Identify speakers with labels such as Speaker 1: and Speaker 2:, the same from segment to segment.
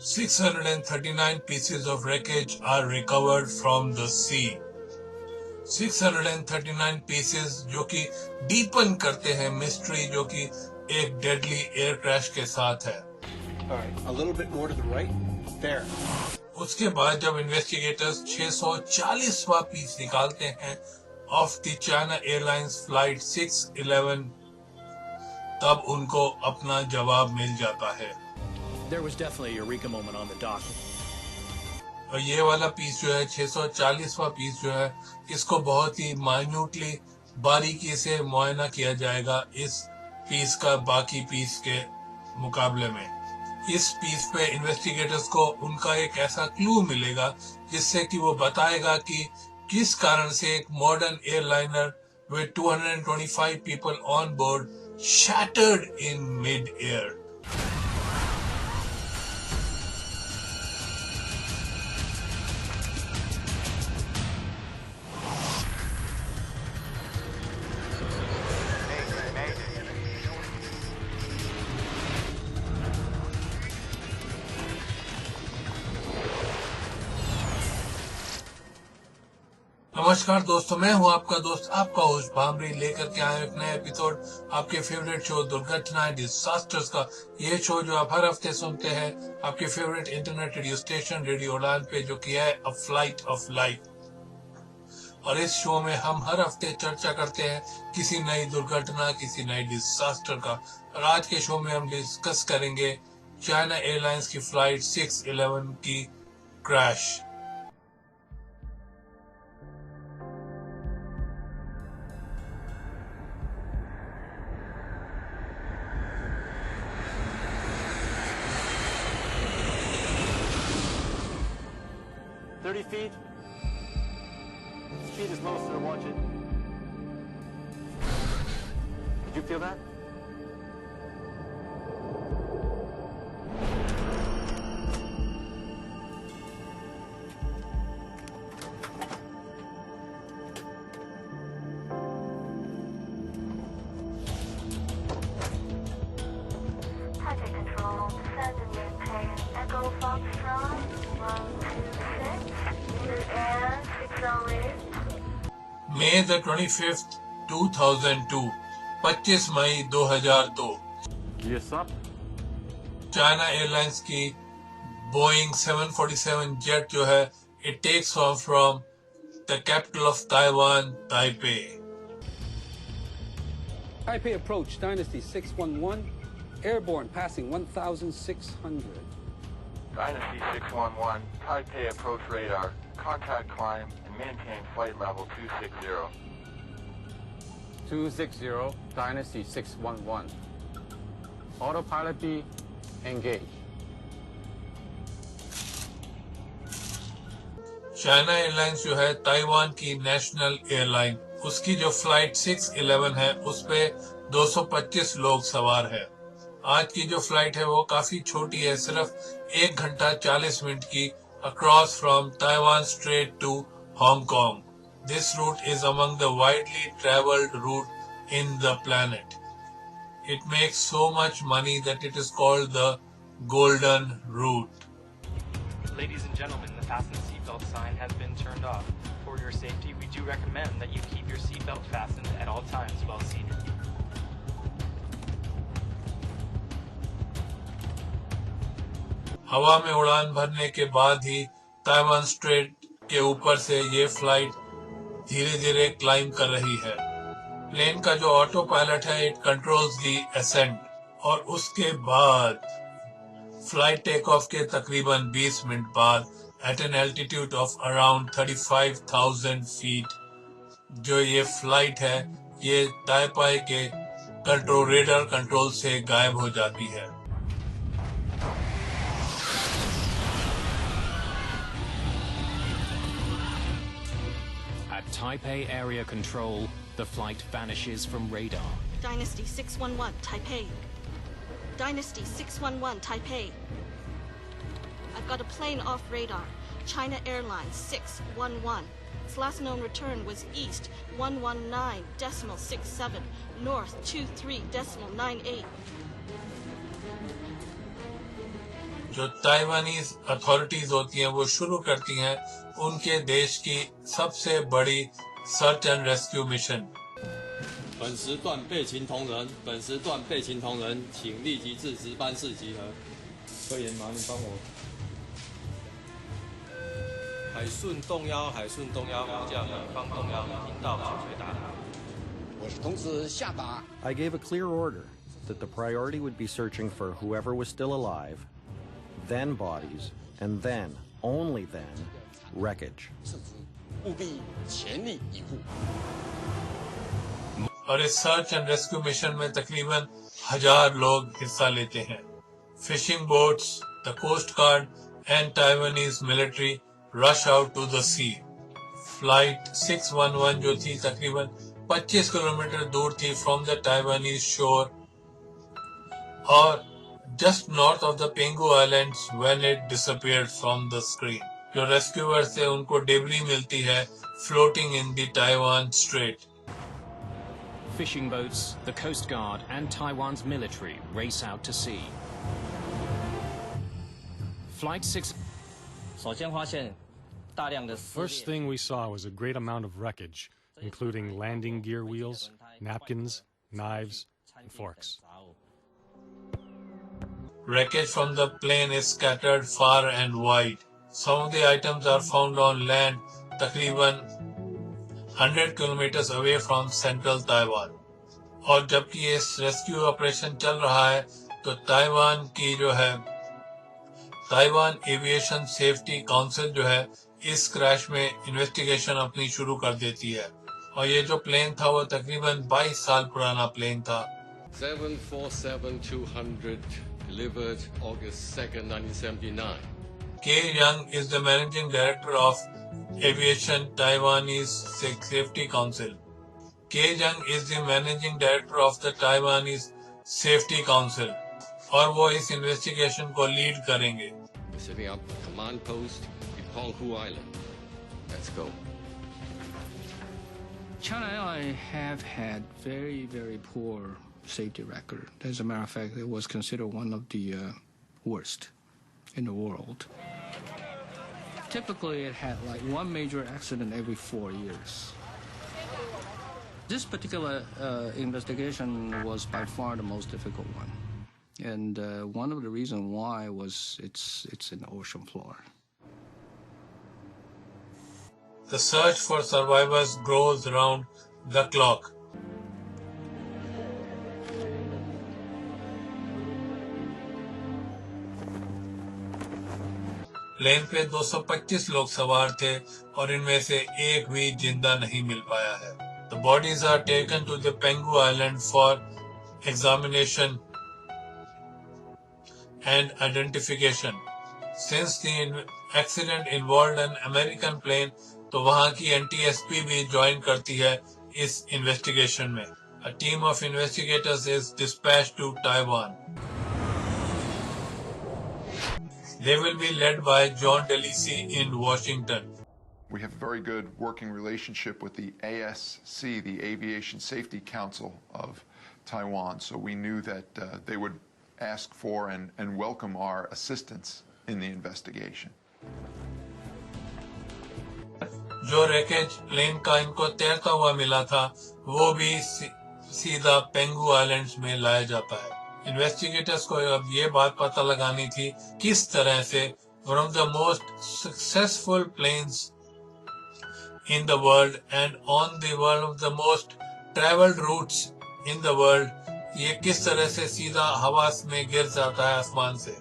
Speaker 1: 639 pieces of wreckage are recovered from the sea. 639 pieces जो कि deepen करते हैं मिस्ट्री जो कि एक डेडली एयर क्रैश के साथ है.
Speaker 2: Alright, a little bit more to the right. There.
Speaker 1: उसके बाद जब इन्वेस्टिगेटर्स 640वां पीस निकालते हैं of the China airlines flight 611, तब उनको अपना जवाब मिल जाता है.
Speaker 3: There was definitely a eureka moment on the dock.
Speaker 1: और ये वाला पीस जो है 640वां पीस जो है, इसको बहुत ही माइन्यूटली बारीकी से मुआयना किया जाएगा इस पीस का बाकी पीस के मुकाबले में. इस पीस पे इन्वेस्टिगेटर्स को उनका एक ऐसा क्लू मिलेगा जिससे कि वो बताएगा कि किस कारण से एक modern airliner with 225 people on board shattered in mid-air. नमस्कार दोस्तों, मैं हूं आपका दोस्त, आपका होस्ट भामरी, लेकर के आए एक नया एपिसोड आपके फेवरेट शो दुर्घटनाएं डिजास्टर्स का. ये शो जो आप हर हफ्ते सुनते हैं आपके favourite internet radio station radio उड़ान पे, जो कि है अ फ्लाइट ऑफ लाइफ. और इस शो में हम हर हफ्ते चर्चा करते हैं किसी नई दुर्घटना, किसी नई डिजास्टर का. और आज के शो में हम डिस्कस करेंगे चाइना एयरलाइंस की फ्लाइट 611 की crash.
Speaker 4: Feet. Speed is low, sir. Watch it. Did you feel that?
Speaker 5: Target control, descend in maintain, Echo Foxtrot, 126.
Speaker 1: May the 25th, 2002, 25 मई 2002.
Speaker 4: Yes, sir.
Speaker 1: चाइना एयरलाइंस की Boeing 747 jet जो है, it takes off from the capital of Taiwan, Taipei.
Speaker 6: Taipei approach, Dynasty 611, airborne passing 1,600.
Speaker 7: Dynasty 611, Taipei approach radar, contact climb and maintain flight level 260.
Speaker 8: 260, Dynasty 611. Autopilot B, engage.
Speaker 1: China airlines जो है Taiwan की national airline, उसकी जो flight 611 है उस पे 225 लोग सवार है. आज की जो फ्लाइट है वो काफी छोटी है, सिर्फ 1 घंटा 40 मिनट की, across from Taiwan Strait to Hong Kong. This route is among the widely traveled route in the planet. It makes so much money that it is called the Golden Route.
Speaker 9: Ladies and gentlemen, the fasten seatbelt sign has been turned off. For your safety, we do recommend that you keep your seatbelt fastened at all times while seated.
Speaker 1: हवा में उड़ान भरने के बाद ही Taiwan straight के ऊपर से ये फ्लाइट धीरे धीरे क्लाइंब कर रही है. प्लेन का जो ऑटो पायलट है, इट कंट्रोल्स दी असेंट. और उसके बाद फ्लाइट टेक ऑफ के तकरीबन 20 मिनट बाद at an altitude of around 35,000 feet जो ये फ्लाइट है, ये ताइपाई के रेडार कंट्रोल से गायब हो जाती है.
Speaker 3: At Taipei Area Control, the flight vanishes from radar.
Speaker 10: Dynasty 611, Taipei. Dynasty 611, Taipei. I've got a plane off radar. China Airlines 611. Its last known return was east 119.67, north 23.98.
Speaker 1: जो Taiwanese authorities होती हैं वो शुरू करती हैं उनके देश की सबसे बड़ी search and rescue mission.
Speaker 11: 本时段被擒同仁，本时段被擒同仁，请立即至值班室集合。科研，麻烦帮我。海顺动幺，海顺动幺，空降乙方动幺，听到请回答。
Speaker 2: 我是同时下达。
Speaker 12: I gave a clear order that the priority would be searching for whoever was still alive, then bodies, and then, only then, wreckage.
Speaker 2: 务必全力以赴。
Speaker 1: और इस सर्च एंड रेस्क्यू मिशन में तकरीबन 1000 लोग हिस्सा लेते हैं। Fishing boats, the coast guard and Taiwanese military rush out to the sea. Flight 611 जो थी तकरीबन 25 किलोमीटर दूर थी फ्रॉम द ताइवानीज शोर और just north of the Penghu islands when it disappeared from the screen. जो rescuers थे उनको debris मिलती है floating in the Taiwan strait.
Speaker 3: Fishing boats, the Coast Guard and Taiwan's military race out to sea. Flight 6...
Speaker 13: First thing we saw was a great amount of wreckage, including landing gear wheels, napkins, knives, and forks.
Speaker 1: Wreckage from the plane is scattered far and wide. Some of the items are found on land, तकरीबन 100 kilometers away from central Taiwan. और जबकि ये rescue operation चल रहा है तो Taiwan की जो है ताइवान एविएशन सेफ्टी काउंसिल जो है इस क्रैश में इन्वेस्टिगेशन अपनी शुरू कर देती है और ये जो प्लेन था वो तकरीबन 22 साल पुराना प्लेन था।
Speaker 11: 747-200 delivered August 2nd, 1979.
Speaker 1: K. Young is the managing director of Aviation Taiwanese Safety Council. K. Young is the managing director of the Taiwanese Safety Council और वो इस इन्वेस्टिगेशन को लीड करेंगे।
Speaker 11: We're setting up a command post in Penghu Island. Let's go.
Speaker 14: China Airlines have had very, very poor safety record. As a matter of fact, it was considered one of the worst in the world. Typically, it had like one major accident every 4 years. This particular investigation was by far the most difficult one. And one of the reasons why was it's in the ocean floor.
Speaker 1: The search for survivors grows round the clock. Plane पे 225 लोग सवार थे और इनमें से एक भी जिंदा नहीं मिल पाया है। The bodies are taken to the Penghu Island for examination and identification. Since the accident involved an American plane, तो वहाँ की NTSB भी ज्वाइन करती है इस इन्वेस्टिगेशन में। A team of investigators is dispatched to Taiwan. They will be led by John DeLisi in Washington.
Speaker 15: We have a very good working relationship with the ASC, the Aviation Safety Council of Taiwan, so we knew that they would ask for and welcome our assistance in the investigation.
Speaker 1: जो wreckage plane का इनको तैरता हुआ मिला था वो भी सीधा पेंगू आइलैंड्स में लाया जाता है। इन्वेस्टिगेटर्स को अब ये बात पता लगानी थी किस तरह से one of the most successful planes in the world and on the one of the most traveled routes in the world ये किस तरह से सीधा हवा में गिर जाता है आसमान से।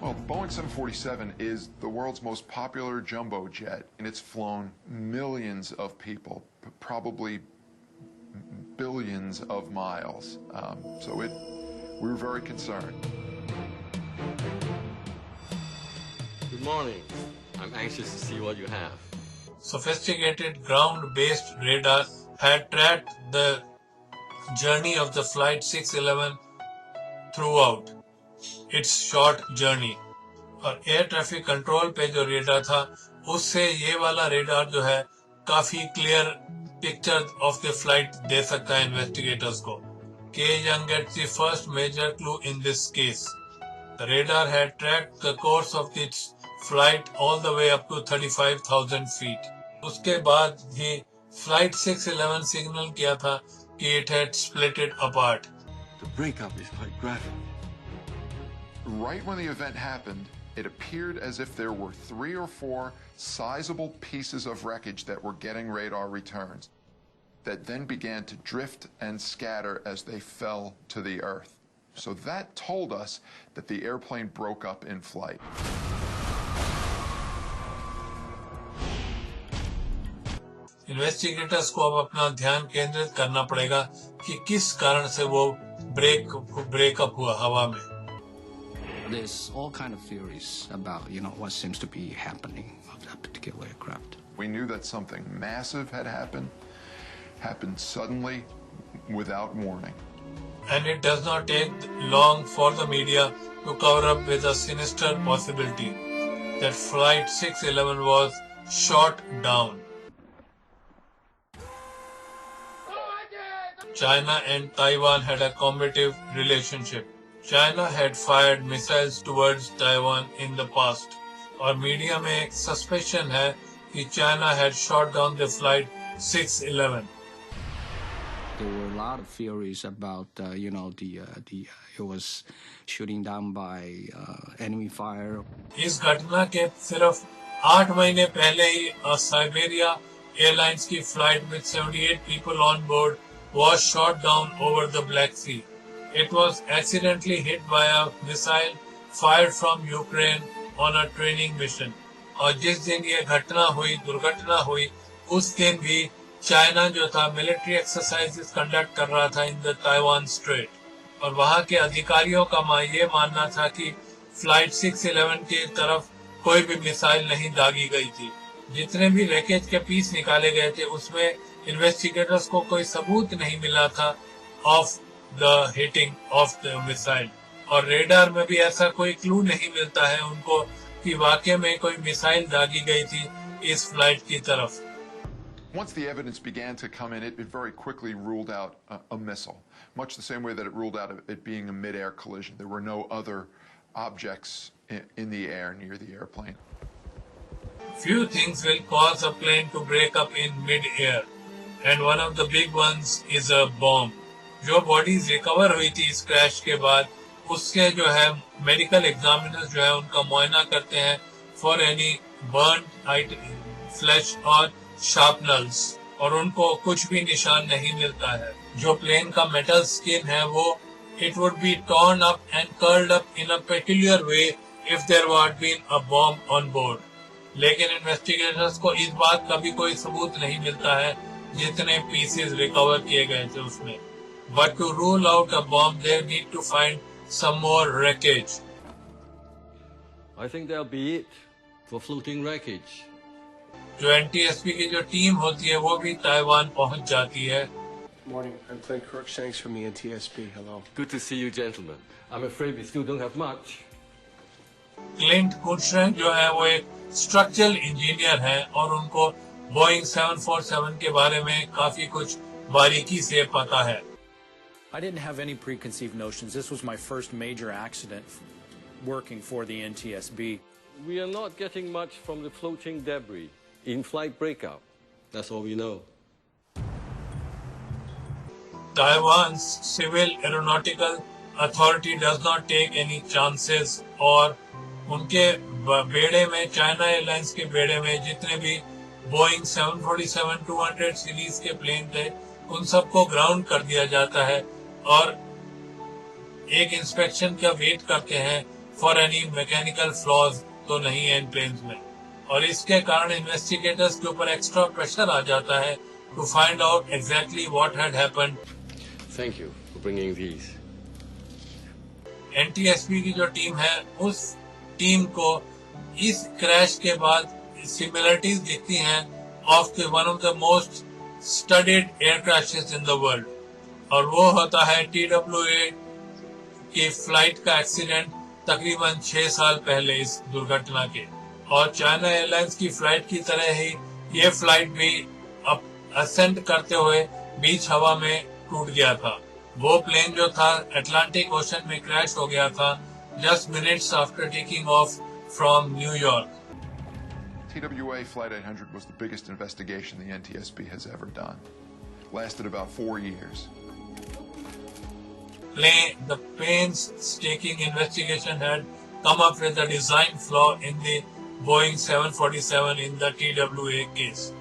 Speaker 15: Well, Boeing 747 is the world's most popular jumbo jet, and it's flown millions of people, probably billions of miles. So we were very concerned.
Speaker 11: Good morning. I'm anxious to see what you have.
Speaker 1: Sophisticated ground-based radar had tracked the journey of the flight 611 throughout its short journey. और air traffic control पे जो radar था उससे ये वाला radar जो है काफी clear picture of the flight दे सकता है इन्वेस्टिगेटर्स को। Kay Young gets the first major clue in this case. The radar had tracked the course of its flight all the way up to 35,000 feet. उसके बाद ही Flight 611 signal किया था कि it had split it apart.
Speaker 4: The breakup is quite graphic.
Speaker 15: Right when the event happened, it appeared as if there were 3 or 4 sizable pieces of wreckage that were getting radar returns that then began to drift and scatter as they fell to the earth. So that told us that the airplane broke up in flight.
Speaker 1: Investigators को अब अपना ध्यान केंद्रित करना पड़ेगा कि किस कारण से वो ब्रेकअप हुआ हवा में.
Speaker 14: There's all kind of theories about, what seems to be happening of that particular aircraft.
Speaker 15: We knew that something massive had happened suddenly without warning.
Speaker 1: And it does not take long for the media to cover up with a sinister possibility that Flight 611 was shot down. China and Taiwan had a combative relationship. China had fired missiles towards Taiwan in the past. और media में एक suspicion है कि China had shot down the Flight 611.
Speaker 14: There were a lot of theories about, it was shooting down by enemy fire.
Speaker 1: इस घटना के सिर्फ 8 महीने पहले ही Siberia Airlines की flight with 78 people on board was shot down over the Black Sea. It was accidentally hit by a missile fired from Ukraine on a training mission. और जिस दिन ये दुर्घटना हुई, उस दिन भी चाइना जो था मिलिट्री एक्सरसाइजेस कंडक्ट कर रहा था इन द ताइवान स्ट्रेट. और वहाँ के अधिकारियों का ये मानना था कि फ्लाइट 611 की तरफ कोई भी मिसाइल नहीं दागी गई थी. जितने भी रैकेज के पीस निकाले गए थे उसमें इन्वेस्टिगेटर्स को कोई सबूत नहीं मिला था of the hitting of the missile. और रेडार में भी ऐसा कोई क्लू नहीं मिलता है उनको कि वाकई में कोई मिसाइल दागी गई थी इस फ्लाइट की तरफ.
Speaker 15: Once the evidence began to come in, it very quickly ruled out a missile, much the same way that it ruled out it being a mid-air collision. There were no other objects in the air near the airplane.
Speaker 1: Few things will cause a plane to break up in mid-air, and one of the big ones is a bomb. जो bodies recover हुई थी इस crash के बाद, उसके जो है medical examiners जो है उनका मुआयना करते हैं फॉर एनी बर्न फ्लैश और शार्पनल्स, और उनको कुछ भी निशान नहीं मिलता है. जो प्लेन का मेटल स्किन है वो it would be torn up and curled up in a peculiar way if there had been a bomb on board. लेकिन इन्वेस्टिगेटर्स को इस बात का भी कोई सबूत नहीं मिलता है जितने पीसेस रिकवर किए गए थे उसमें. But to rule out a bomb, they need to find some more wreckage.
Speaker 11: I think that'll be it for floating wreckage.
Speaker 1: जो NTSB की जो टीम होती है वो भी ताइवान पहुंच जाती है.
Speaker 16: Morning, I'm Clint Crookshanks from the NTSB. Hello.
Speaker 11: Good to see you, gentlemen. I'm afraid we still don't have much.
Speaker 1: Clint कुर्शैंक जो है वो एक स्ट्रक्चरल इंजीनियर है और उनको बोइंग 747 के बारे में काफी कुछ बारीकी से पता है.
Speaker 17: I didn't have any preconceived notions. This was my first major accident working for the NTSB.
Speaker 11: We are not getting much from the floating debris. In-flight breakout. That's all we know.
Speaker 1: Taiwan's Civil Aeronautical Authority does not take any chances, और उनके बेड़े में China Airlines के बेड़े में जितने भी Boeing 747-200 series के प्लेन थे उन सबको ग्राउंड कर दिया जाता है और एक इंस्पेक्शन का वेट करते हैं फॉर एनी मैकेनिकल फ्लॉज तो नहीं है इन प्लेन्स में. और इसके कारण इन्वेस्टिगेटर्स के ऊपर एक्स्ट्रा प्रेशर आ जाता है to find out exactly what had happened.
Speaker 11: Thank you for bringing these.
Speaker 1: NTSB की जो टीम है उस टीम को इस क्रैश के बाद सिमिलरिटीज दिखती हैं of one of the most studied air crashes in the world, और वो होता है TWA की फ्लाइट का एक्सीडेंट तकरीबन 6 साल पहले इस दुर्घटना के. और चाइना एयरलाइंस की फ्लाइट की तरह ही ये फ्लाइट भी असेंड करते हुए बीच हवा में टूट गया था. वो प्लेन जो था अटलांटिक ओशन में क्रैश हो गया था just minutes after taking off from New York.
Speaker 15: TWA Flight 800 was the biggest investigation the NTSB has ever done. Lasted about 4 years.
Speaker 1: The painstaking investigation had come up with a design flaw in the Boeing 747 in the TWA case.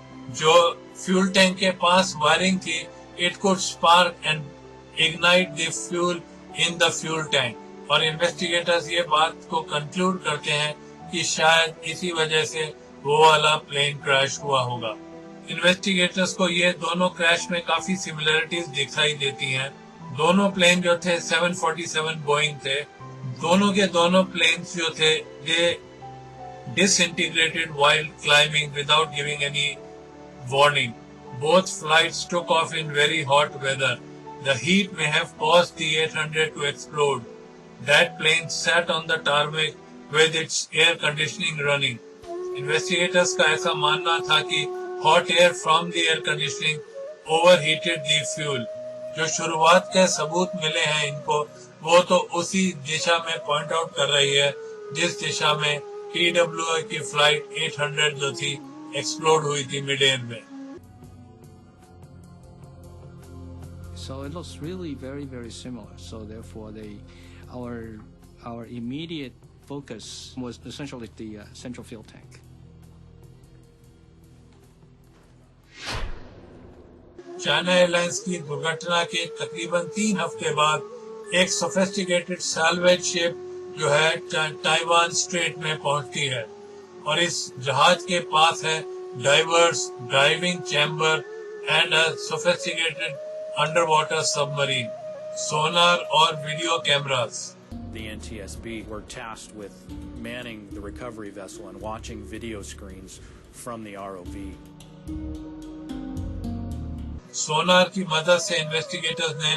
Speaker 1: जो fuel tank के पास wiring थी, it could spark and ignite the fuel in the fuel tank. और investigators ये बात को conclude करते हैं कि शायद इसी वजह से वो वाला प्लेन क्रैश हुआ होगा। इन्वेस्टिगेटर्स को ये दोनों क्रैश में काफी सिमिलरिटीज दिखाई देती हैं। दोनों प्लेन जो थे 747 बोइंग थे, दोनों के दोनों प्लेन्स जो थे दे disintegrated while climbing without giving any warning. Both flights took off in very hot weather. The heat may have caused the 800 to explode. That plane sat on the tarmac with its air conditioning running. Investigators का ऐसा मानना था कि hot air from the air conditioning overheated the fuel. जो शुरुआत के सबूत मिले हैं इनको, वो तो उसी दिशा में पॉइंट आउट कर रही है जिस दिशा में TWA की फ्लाइट 800 जो थी एक्सप्लोड हुई थी मिड एयर में।
Speaker 14: So it looks really very, very similar. So therefore, our immediate focus was essentially the central fuel tank.
Speaker 1: China Airlines की दुर्घटना के तकरीबन 3 हफ्ते बाद एक सोफिस्टिकेटेड सैल्वेज शिप जो है ताइवान स्ट्रेट में पहुंचती है और इस जहाज के पास है divers, driving chamber and a sophisticated underwater submarine, sonar और video cameras.
Speaker 17: The NTSB were tasked with manning the recovery vessel and watching video screens from the ROV.
Speaker 1: सोनार की मदद से इन्वेस्टिगेटर्स ने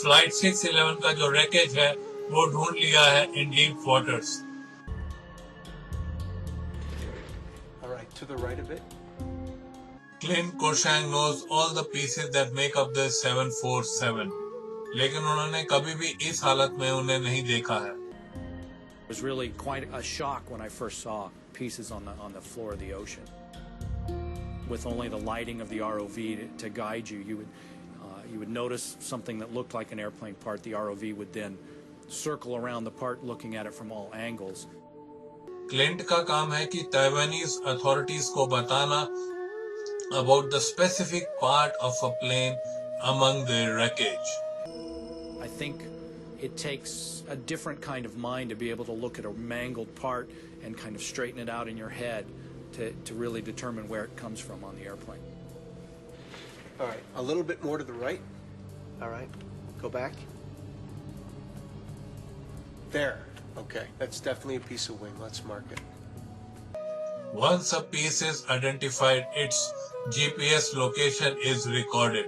Speaker 1: फ्लाइट 611 का जो रैकेज है वो ढूंढ लिया है इन deep waters.
Speaker 16: All right, to the right of it.
Speaker 1: Clint Koshang knows all the pieces that make up the 747, लेकिन उन्होंने कभी भी इस हालत में उन्हें नहीं देखा है।
Speaker 17: It was really quite a shock when I first saw pieces on the floor of the ocean. With only the lighting of the ROV to guide you, you would notice something that looked like an airplane part. The ROV would then circle around the part, looking at it from all angles.
Speaker 1: Clint का काम है कि Taiwanese authorities को बताना about the specific part of a plane among the wreckage.
Speaker 17: I think it takes a different kind of mind to be able to look at a mangled part and kind of straighten it out in your head to really determine where it comes from on the airplane.
Speaker 16: All right, a little bit more to the right. All right, go back. There. Okay, that's definitely a piece of wing. Let's mark it.
Speaker 1: Once a piece is identified, its GPS location is recorded.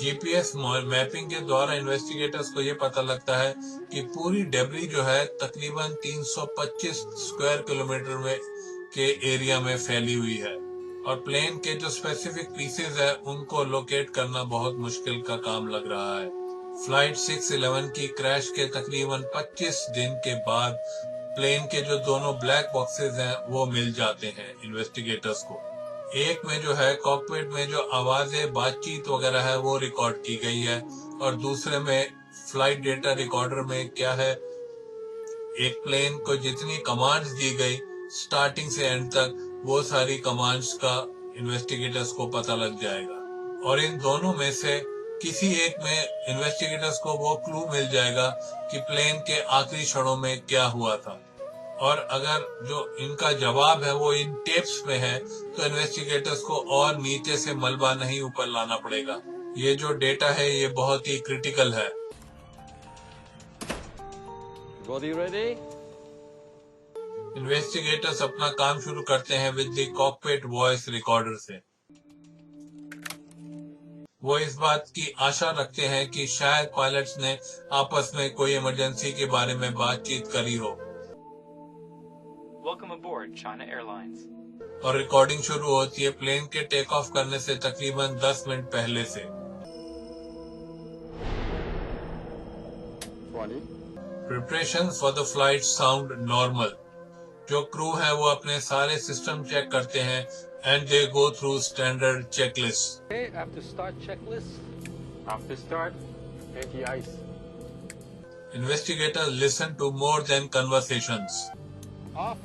Speaker 1: GPS mapping के द्वारा investigators को ये पता लगता है कि पूरी debris जो है तकरीबन 325 स्क्वायर किलोमीटर में के एरिया में फैली हुई है और प्लेन के जो स्पेसिफिक पीसेस है उनको लोकेट करना बहुत मुश्किल का काम लग रहा है। फ्लाइट 611 की क्रैश के तकरीबन 25 दिन के बाद प्लेन के जो दोनों ब्लैक बॉक्सेस हैं वो मिल जाते हैं इन्वेस्टिगेटर्स को। एक में जो है कॉकपिट में जो आवाजें, बातचीत वगैरह है वो रिकॉर्ड की गई है और दूसरे में फ्लाइट डेटा रिकॉर्डर में क्या है, एक प्लेन को जितनी कमांड्स दी गई स्टार्टिंग से एंड तक वो सारी कमांड्स का इन्वेस्टिगेटर्स को पता लग जाएगा और इन दोनों में से किसी एक में इन्वेस्टिगेटर्स को वो क्लू मिल जाएगा कि प्लेन के आखिरी क्षणों में क्या हुआ था और अगर जो इनका जवाब है वो इन टेप्स में है तो इन्वेस्टिगेटर्स को और नीचे से मलबा नहीं ऊपर लाना पड़ेगा। ये जो डेटा है ये बहुत ही क्रिटिकल है।
Speaker 4: Body ready?
Speaker 1: इन्वेस्टिगेटर्स अपना काम शुरू करते हैं with the cockpit voice recorder से। वो इस बात की आशा रखते हैं कि शायद पायलट्स ने आपस में कोई इमरजेंसी के बारे में बातचीत करी हो।
Speaker 9: Welcome aboard, China Airlines.
Speaker 1: और रिकॉर्डिंग शुरू होती है प्लेन के टेक ऑफ करने से तकरीबन 10 मिनट पहले से। Preparations for the flight sound normal. जो क्रू है वो अपने सारे सिस्टम चेक करते हैं and they go through standard checklists.
Speaker 6: Okay, after start checklist.
Speaker 8: After start, anti-ice.
Speaker 1: Investigators listen to more than conversations.
Speaker 6: Off.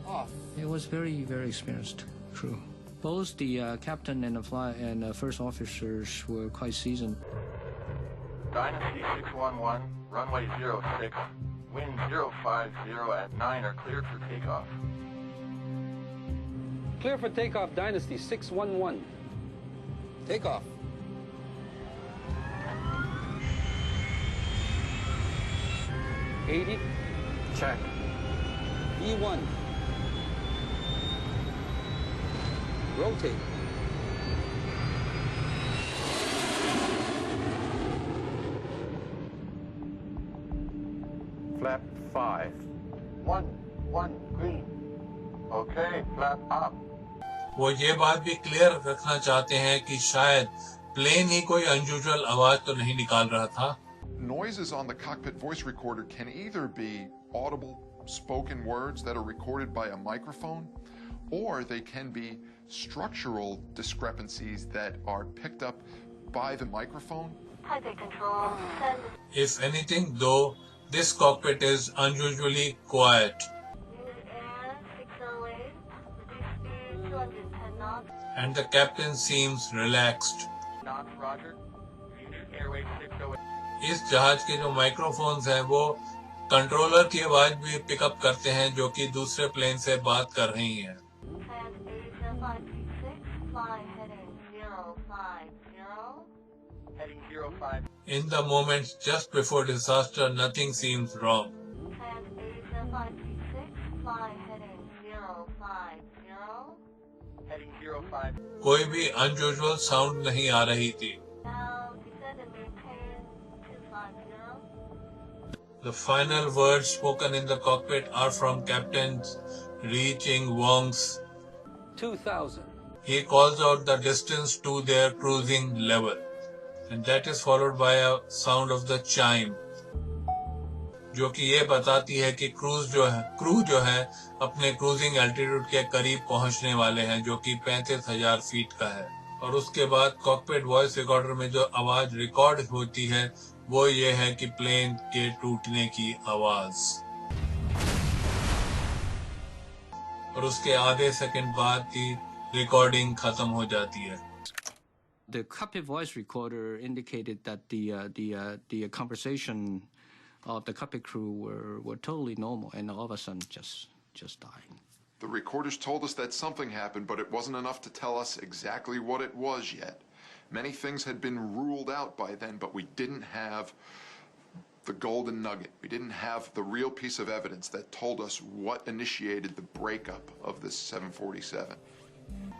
Speaker 6: Off.
Speaker 14: It was very, very experienced crew. Both the captain and the first officers were quite seasoned.
Speaker 7: Dynasty 611, runway 06, wind 050 at 9 are cleared for takeoff.
Speaker 6: Clear for takeoff, Dynasty 611. Takeoff. $80.
Speaker 8: Check.
Speaker 6: E1. Rotate.
Speaker 8: Flap 5.
Speaker 7: 1 green. Okay, flap up.
Speaker 1: वो ये बात भी clear रखना चाहते हैं कि शायद plane ही कोई अनयूजुअल आवाज तो नहीं निकाल रहा था.
Speaker 15: Noises on the cockpit voice recorder can either be audible spoken words that are recorded by a microphone, or they can be structural discrepancies that are picked up by the microphone.
Speaker 5: Taipei Control, send
Speaker 1: If anything, though, this cockpit is unusually quiet.
Speaker 5: unit air 608, reduce speed 210 knots.
Speaker 1: And the captain seems relaxed.
Speaker 7: Knots, Roger. Unit airway 608.
Speaker 1: इस जहाज के जो microphones हैं वो controller की आवाज भी pickup करते हैं जो कि दूसरे प्लेन से बात कर रही हैं.
Speaker 5: And Asia 536, fly heading 050.
Speaker 7: Heading 05.
Speaker 1: In the moments just before disaster, nothing seems wrong.
Speaker 5: And Asia 536, fly heading 050.
Speaker 7: Heading 05.
Speaker 1: कोई भी अनयूजुअल साउंड नहीं आ रही थी.
Speaker 5: Now descend and maintain 250.
Speaker 1: The final words spoken in the cockpit are from Captain Ri Ching Wong's.
Speaker 6: 2000.
Speaker 1: He calls out the distance to their cruising level, and that is followed by a sound of the chime, जो कि ये बताती है कि crew जो है अपने cruising altitude के करीब पहुंचने वाले हैं, जो कि 35,000 फीट का है. और उसके बाद कॉकपिट वॉइस रिकॉर्डर में जो आवाज रिकॉर्ड होती है वो ये है कि प्लेन के टूटने की आवाज. और उसके आधे सेकंड बाद की रिकॉर्डिंग खत्म हो जाती है.
Speaker 14: The cockpit voice recorder indicated that the conversation of the cockpit crew were totally normal, and all of a sudden just died.
Speaker 15: The recorders told us that something happened, but it wasn't enough to tell us exactly what it was yet. Many things had been ruled out by then, but we didn't have the golden nugget. We didn't have the real piece of evidence that told us what initiated the breakup of this 747.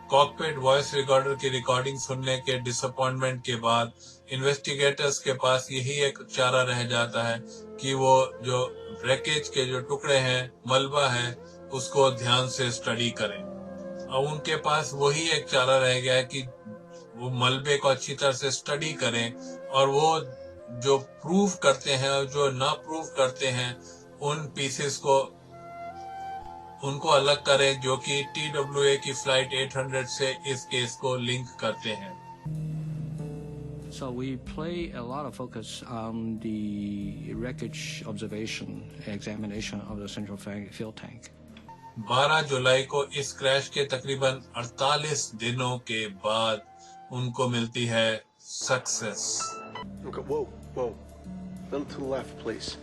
Speaker 1: Cockpit voice recorder की recording सुनने के disappointment के बाद investigators के पास यही एक चारा रह जाता है कि वो जो रैकेज के जो टुकड़े हैं, मलबा है, उसको ध्यान से स्टडी करें. अब उनके पास वही एक चारा रह गया है कि वो मलबे को अच्छी तरह से स्टडी करें और वो जो प्रूव करते हैं और जो ना प्रूव करते हैं उन पीसेस को उनको अलग करें, जो कि TWA की फ्लाइट 800 से इस केस को लिंक करते हैं.
Speaker 14: So we play a lot of focus on the wreckage observation, examination of the central fuel tank.
Speaker 1: 12 जुलाई को इस क्रैश के तकरीबन 48 दिनों के बाद उनको मिलती है success.
Speaker 16: Okay, whoa. Little to the left, please.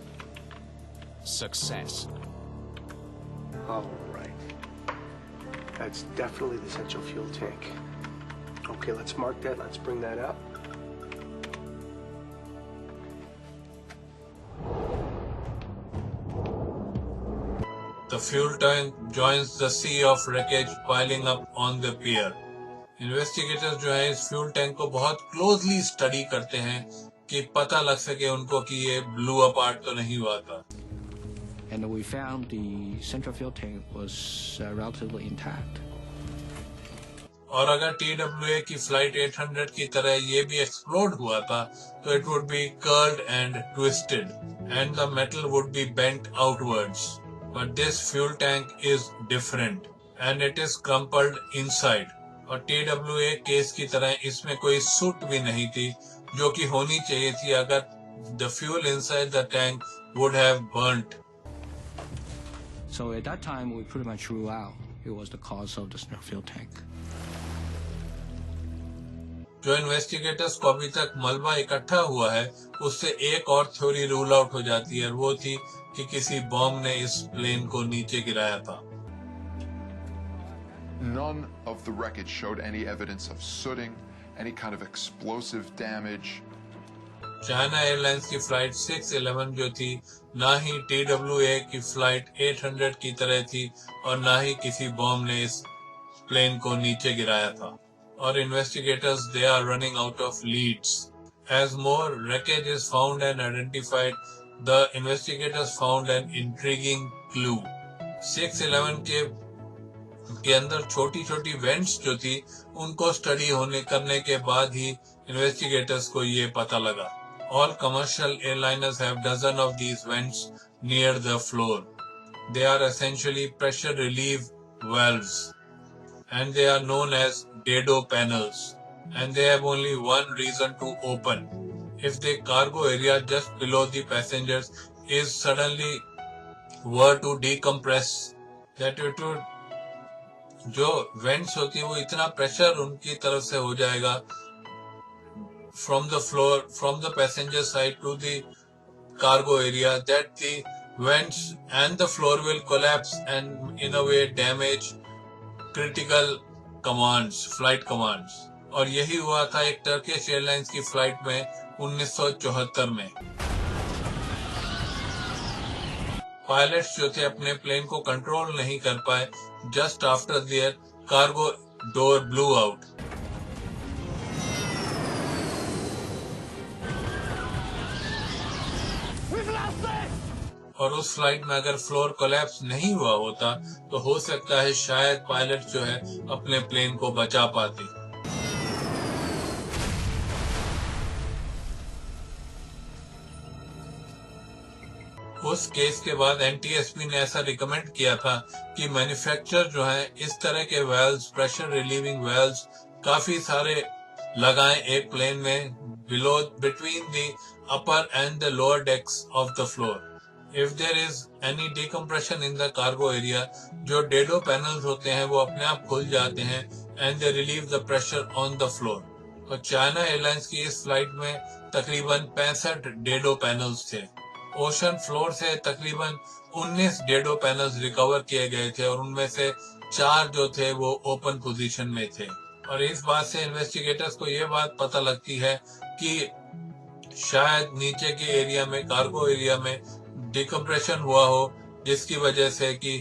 Speaker 3: Success.
Speaker 16: All right. That's definitely the essential fuel tank. Okay, let's mark that. Let's bring that up.
Speaker 1: The fuel tank joins the sea of wreckage piling up on the pier. Investigators जो है इस fuel tank को बहुत closely study करते हैं कि पता लग सके उनको कि ये ब्लू अपार्ट तो नहीं हुआ था.
Speaker 14: And we found the central fuel tank was relatively intact.
Speaker 1: और अगर TWA की फ्लाइट 800 की तरह ये भी एक्सप्लोड हुआ था तो it would be curled and twisted and the metal would be bent outwards. But this fuel tank is different and it is crumpled inside. और TWA केस की तरह इसमें कोई सूट भी नहीं थी जो कि होनी चाहिए थी अगर the fuel inside the tank would have burnt.
Speaker 14: So at that time, we pretty much rule out it was the cause of the fuel tank.
Speaker 1: जो इन्वेस्टिगेटर्स को अभी तक मलबा इकट्ठा हुआ है उससे एक और थ्योरी रूल आउट हो जाती है और वो थी कि किसी बॉम्ब ने इस प्लेन को नीचे गिराया था.
Speaker 15: None of the wreckage showed any evidence of sooting, any kind of explosive damage.
Speaker 1: China Airlines की फ्लाइट 611 जो थी ना ही TWA की फ्लाइट 800 की तरह थी और ना ही किसी बॉम्ब ने इस प्लेन को नीचे गिराया था. और investigators they are running out of leads. As more wreckage is found and identified, the investigators found an intriguing clue. 611 के अंदर छोटी छोटी वेंट्स जो थी उनको स्टडी करने के बाद ही इन्वेस्टिगेटर्स को ये पता लगा. All commercial airliners have dozens of these vents near the floor. They are essentially pressure relief valves and they are known as dado panels and they have only one reason to open. If the cargo area just below the passengers is suddenly were to decompress, that it would जो vents होती है वो इतना pressure उनकी तरफ से हो जाएगा from the floor, from the passenger side to the cargo area that the vents and the floor will collapse and in a way damage critical commands, flight commands. और यही हुआ था एक टर्किश एयरलाइंस की फ्लाइट में 1974 में. Pilots जो थे अपने प्लेन को कंट्रोल नहीं कर पाए just after their cargo door blew out. और उस फ्लाइट में अगर फ्लोर कोलैप्स नहीं हुआ होता तो हो सकता है शायद पायलट जो है अपने प्लेन को बचा पाते. उस केस के बाद NTSB ने ऐसा रिकमेंड किया था कि मैन्युफैक्चरर जो है इस तरह के वेल्व्स, प्रेशर रिलीविंग वेल्व्स काफी सारे लगाएं एक प्लेन में between the upper and the lower decks of the floor. If there is any decompression in the cargo area, जो डेडो पैनल्स होते हैं वो अपने आप खुल जाते हैं and they relieve the pressure on the floor. और चाइना एयरलाइंस की इस फ्लाइट में तकरीबन 65 डेडो पैनल्स थे. ओशन फ्लोर से तकरीबन 19 डेडो पैनल्स रिकवर किए गए थे और उनमें से 4 जो थे वो ओपन पोजीशन में थे. और इस बात से इन्वेस्टिगेटर्स को ये बात पता लगती है कि शायद नीचे के एरिया में, कार्गो एरिया में डिकम्प्रेशन हुआ हो जिसकी वजह से कि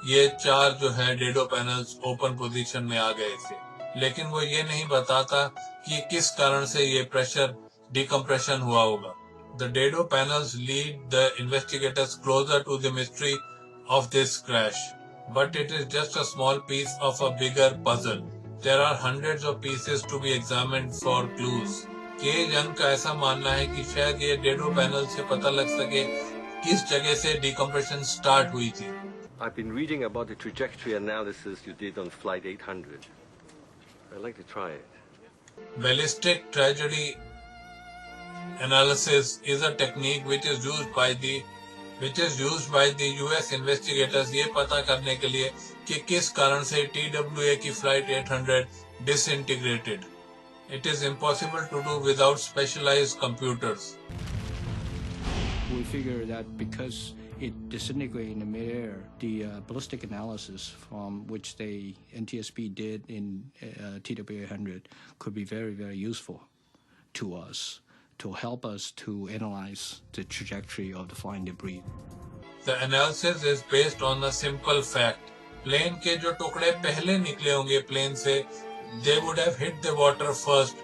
Speaker 1: ये 4 जो है डेडो पैनल्स ओपन पोजीशन में आ गए थे. लेकिन वो ये नहीं बताता कि किस कारण से ये प्रेशर डिकम्प्रेशन हुआ होगा. The dado panels lead the investigators closer to the mystery of this crash, but it is just a small piece of a bigger puzzle. There are hundreds of pieces to be examined for clues. के जंग का ऐसा मानना है कि शायद ये dado panel से पता लग सके किस जगह से डिकम्प्रेशन स्टार्ट हुई थी.
Speaker 18: I've been reading about the trajectory analysis you did on flight 800. I'd like to try it.
Speaker 1: Ballistic trajectory analysis is a technique which is used by the US investigators ये पता करने के लिए कि किस कारण से TWA की flight 800 disintegrated. It is impossible to do without specialized computers.
Speaker 14: We figure that because it disintegrated in the midair, the ballistic analysis from which the NTSB did in TW800 could be very, very useful to us, to help us to analyze the trajectory of the flying debris.
Speaker 1: The analysis is based on a simple fact. Plane के जो टुकड़े पहले निकले होंगे plane से, they would have hit the water first.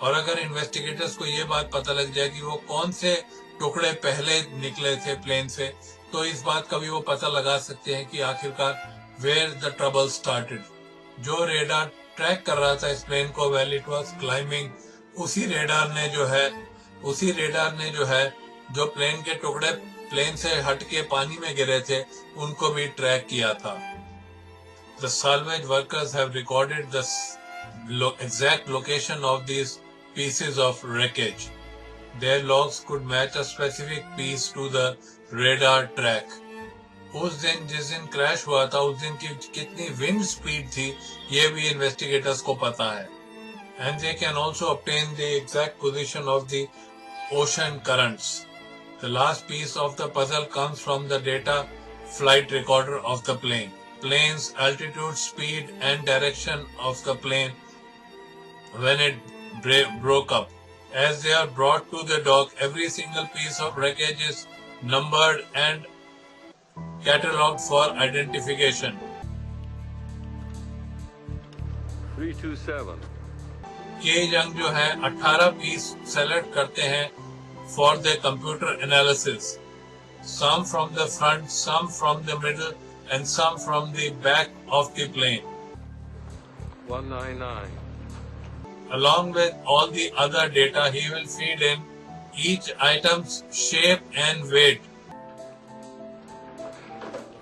Speaker 1: और अगर investigators को ये बात पता लग जाए कि वो कौन से टुकड़े पहले निकले थे प्लेन से, तो इस बात का भी वो पता लगा सकते हैं कि आखिरकार where the trouble started. जो रेडार ट्रैक कर रहा था इस प्लेन को व्हेन इट वाज क्लाइंबिंग, उसी रेडार ने जो है जो प्लेन के टुकड़े प्लेन से हट के पानी में गिरे थे उनको भी ट्रैक किया था. The salvage workers have recorded the exact location of these pieces of wreckage. Their logs could match a specific piece to the radar track. उस दिन जिस दिन क्रैश हुआ था उस दिन की कितनी विंड स्पीड थी ये भी इन्वेस्टिगेटर्स को पता है. And they can also obtain the exact position of the ocean currents. The last piece of the puzzle comes from the data flight recorder of the plane. Plane's altitude, speed and direction of the plane when it broke up. As they are brought to the dock, every single piece of wreckage is numbered and catalogued for identification.
Speaker 18: 327.
Speaker 1: के जंग जो है 18 piece select करते हैं for the computer analysis. Some from the front, some from the middle, and some from the back of the plane.
Speaker 18: 199.
Speaker 1: Along with all the other data, he will feed in each item's shape and weight.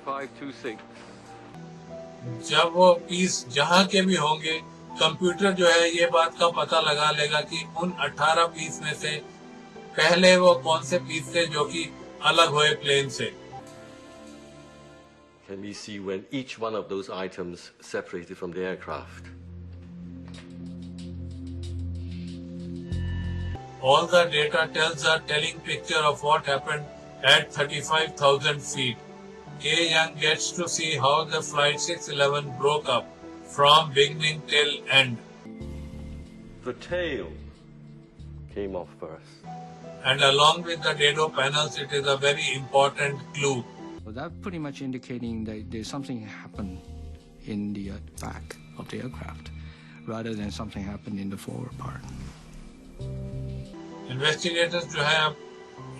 Speaker 18: 526.
Speaker 1: जब वो piece जहाँ के भी होंगे, computer जो है ये बात का पता लगा लेगा कि उन 18 पीस में से पहले वो कौन से पीस थे जो कि अलग हुए प्लेन से.
Speaker 18: Can we see when each one of those items separated from the aircraft?
Speaker 1: All the data tells a telling picture of what happened at 35,000 feet. K. Young gets to see how the flight 611 broke up from beginning till end.
Speaker 18: The tail came off first.
Speaker 1: And along with the dado panels, it is a very important clue.
Speaker 14: So that pretty much indicating that there's something happened in the back of the aircraft rather than something happened in the forward part.
Speaker 1: Investigators जो है,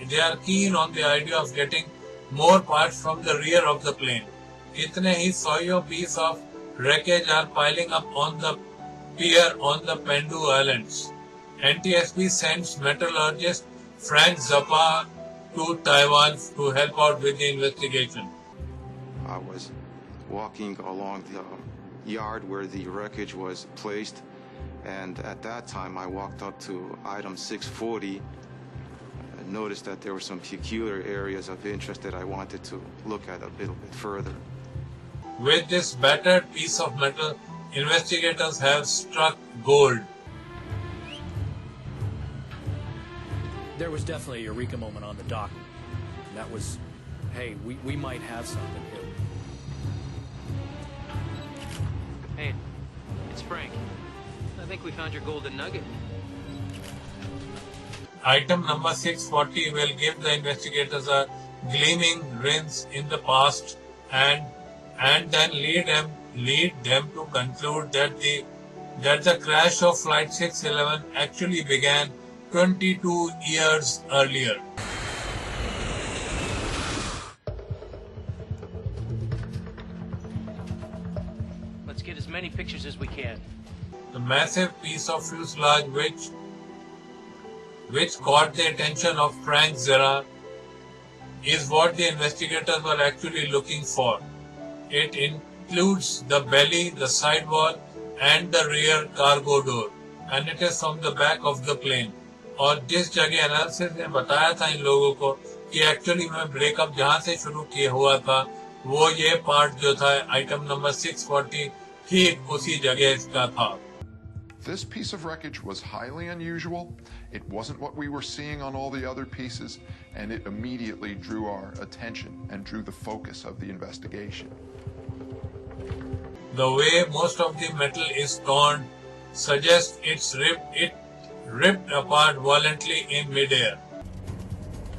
Speaker 1: they are keen on the idea of getting more parts from the rear of the plane. इतने ही सौ piece of wreckage are piling up on the pier on the Pendu Islands. NTSB sends metallurgist Frank Zappa to Taiwan to help out with the investigation.
Speaker 19: I was walking along the yard where the wreckage was placed, and at that time I walked up to item 640 and noticed that there were some peculiar areas of interest that I wanted to look at a little bit further.
Speaker 1: With this battered piece of metal, investigators have struck gold.
Speaker 17: There was definitely a eureka moment on the dock. And that was, hey, we might have something here.
Speaker 20: Hey, it's Frank. I think we found your golden nugget.
Speaker 1: Item number 640 will give the investigators a gleaming rinse in the past and then lead them to conclude that the crash of Flight 611 actually began 22 years earlier.
Speaker 20: Let's get as many pictures as we can.
Speaker 1: The massive piece of fuselage which caught the attention of Frank Zappa is what the investigators were actually looking for. It includes the belly, the sidewall and the rear cargo door, and it is from the back of the plane. और जिस जगह analysis ने बताया था इन लोगों को कि actually में ब्रेकअप जहां से शुरू किया हुआ था वो ये पार्ट जो था आइटम नंबर 640 ठीक उसी जगह इसका था.
Speaker 15: This piece of wreckage was highly unusual. It wasn't what we were seeing on all the other pieces, and it immediately drew our attention and drew the focus of the investigation.
Speaker 1: The way most of the metal is torn suggests it ripped apart violently in midair.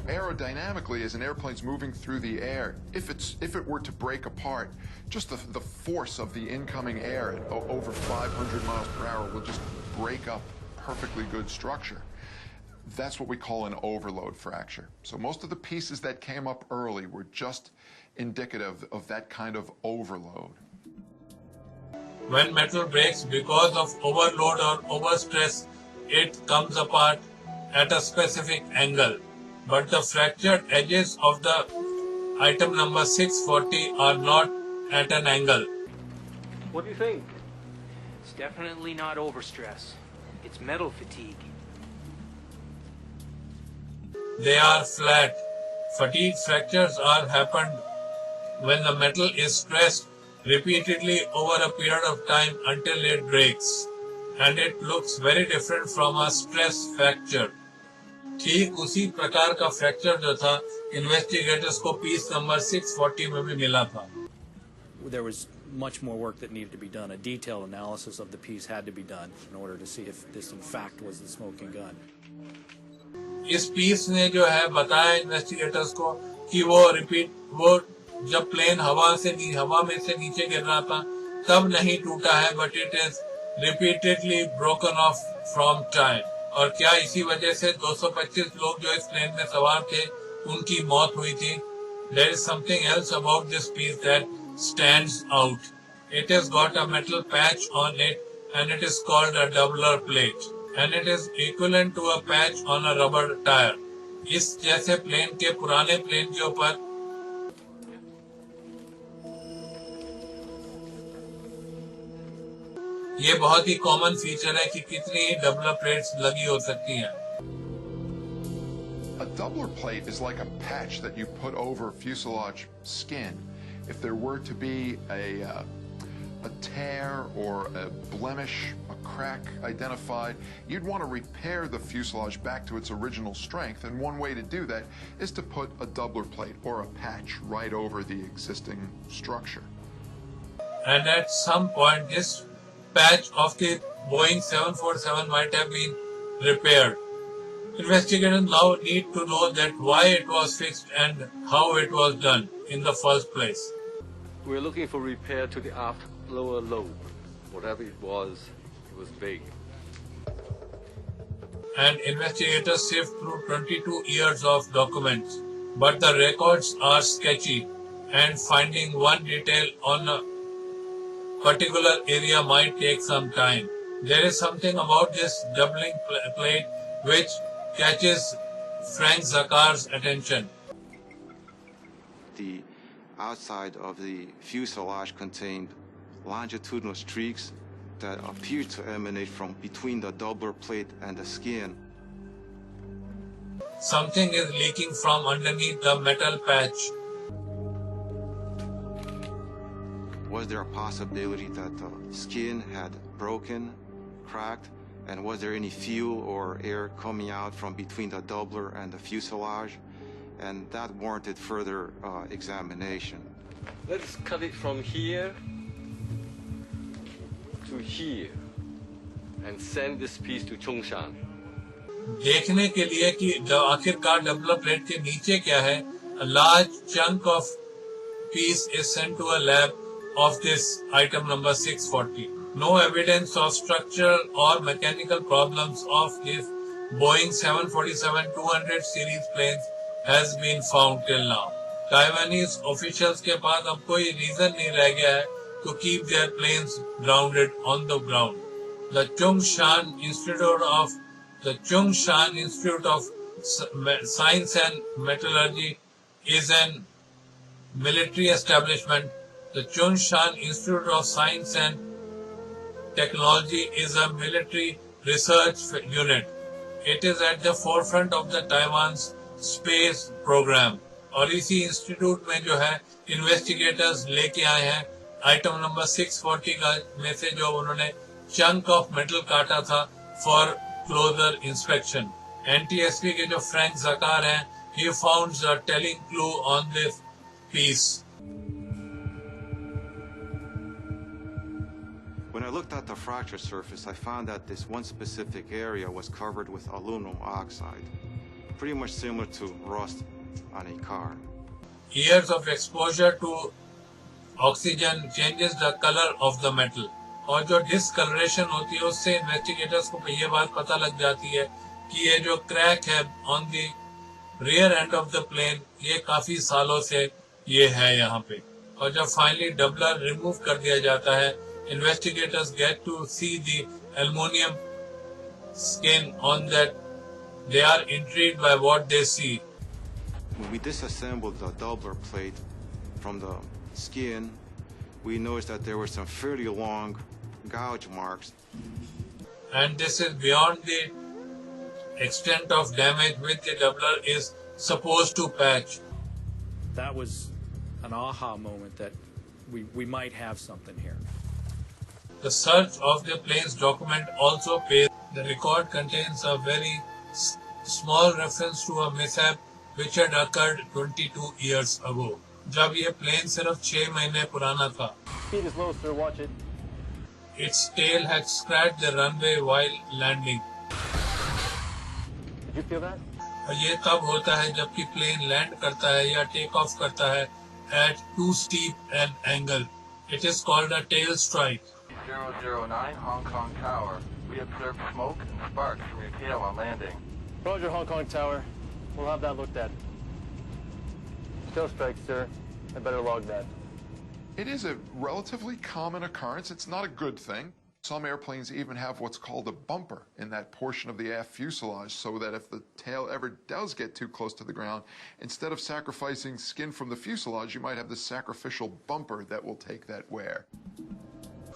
Speaker 15: Aerodynamically, as an airplane's moving through the air, if it were to break apart, just the force of the incoming air at over 500 miles per hour will just break up perfectly good structure. That's what we call an overload fracture. So most of the pieces that came up early were just indicative of that kind of overload.
Speaker 1: When metal breaks because of overload or overstress, it comes apart at a specific angle. But the fractured edges of the item number 640 are not at an angle.
Speaker 4: What do you think?
Speaker 20: It's definitely not overstress. It's metal fatigue.
Speaker 1: They are flat. Fatigue fractures are happened when the metal is stressed repeatedly over a period of time until it breaks, and it looks very different from a stress fracture. ठीक उसी प्रकार का fracture जो था investigators को piece number 640 में भी मिला था.
Speaker 17: There was much more work that needed to be done. A detailed analysis of the piece had to be done in order to see if this in fact was the smoking gun.
Speaker 1: इस piece ने जो है बताया investigators को कि वो जब plane हवा में से नीचे गिर रहा था तब नहीं टूटा है, but it is repeatedly broken of from time. और क्या इसी वजह से 225 लोग जो इस प्लेन में सवार थे उनकी मौत हुई थी. There is something else about this piece that stands out. It has got a metal patch on it and it is called a doubler plate and it is equivalent to a patch on a rubber tire. इस जैसे plane के पुराने plane के ऊपर ये बहुत ही common feature है कि कितनी डबलर प्लेट्स लगी हो सकती हैं.
Speaker 15: A doubler plate is like a patch that you put over fuselage skin. If there were to be a tear or a blemish, a crack identified, you'd want to repair the fuselage back to its original strength, and one way to do that is to put a doubler plate or a patch right over the existing structure.
Speaker 1: And at some point this patch of the Boeing 747 might have been repaired. Investigators now need to know that why it was fixed and how it was done in the first place.
Speaker 18: We're looking for repair to the aft lower lobe. Whatever it was big.
Speaker 1: And investigators sift through 22 years of documents, but the records are sketchy and finding one detail on a particular area might take some time. There is something about this doubling plate which catches Frank Zakar's attention.
Speaker 19: The outside of the fuselage contained longitudinal streaks that appear to emanate from between the doubler plate and the skin.
Speaker 1: Something is leaking from underneath the metal patch.
Speaker 19: Was there a possibility that the skin had broken, cracked, and was there any fuel or air coming out from between the doubler and the fuselage? And that warranted further examination.
Speaker 18: Let's cut it from here to here and send this piece to Chongshan.
Speaker 1: देखने के लिए कि आखिरकार doubler plate के नीचे क्या है, a large chunk of piece is sent to a lab of this item number 640. No evidence of structural or mechanical problems of this Boeing 747-200 series planes has been found till now. Taiwanese officials के पास अब कोई reason नहीं रह गया है to keep their planes grounded on the ground. The Chongshan Institute of Science and Metallurgy is an military establishment. The Chongshan Institute of Science and Technology is a military research unit. It is at the forefront of the Taiwan's space program. और इसी institute में जो है investigators लेके आए हैं item number 640 का में से जो उन्होंने चंक ऑफ मेटल काटा था फॉर क्लोजर इंस्पेक्शन. एनटीएसपी के जो फ्रैंक जकार हैं, he found a telling clue on this piece.
Speaker 19: When I looked at the fracture surface, I found that this one specific area was covered with aluminum oxide, pretty much similar to rust on a car.
Speaker 1: Years of exposure to oxygen changes the color of the metal. और जो discolouration होती है उससे investigators को ये बात पता लग जाती है कि ये जो क्रैक है on the rear end of the plane ये काफी सालों से ये है यहाँ पे. और जब फाइनली डबलर रिमूव कर दिया जाता है investigators get to see the aluminum skin on that. They are intrigued by what they see.
Speaker 19: When we disassembled the doubler plate from the skin, we noticed that there were some fairly long gouge marks.
Speaker 1: And this is beyond the extent of damage which the doubler is supposed to patch.
Speaker 17: That was an aha moment that we might have something here.
Speaker 1: The search of the plane's document also pays. The record contains a very small reference to a mishap which had occurred 22 years ago. जब ये plane सिर्फ 6 महीने पुराना था.
Speaker 4: Speed is low, sir. Watch it.
Speaker 1: Its tail had scratched the runway while landing.
Speaker 4: Did you feel that?
Speaker 1: और ये तब होता है जबकि plane land करता है या take off करता है at too steep an angle. It is called a tail strike.
Speaker 7: 009 Hong Kong Tower. We observed smoke and sparks from your tail on landing.
Speaker 4: Roger, Hong Kong Tower. We'll have that looked at. Tail strike, sir. I better log that.
Speaker 15: It is a relatively common occurrence. It's not a good thing. Some airplanes even have what's called a bumper in that portion of the aft fuselage, so that if the tail ever does get too close to the ground, instead of sacrificing skin from the fuselage, you might have this sacrificial bumper that will take that wear.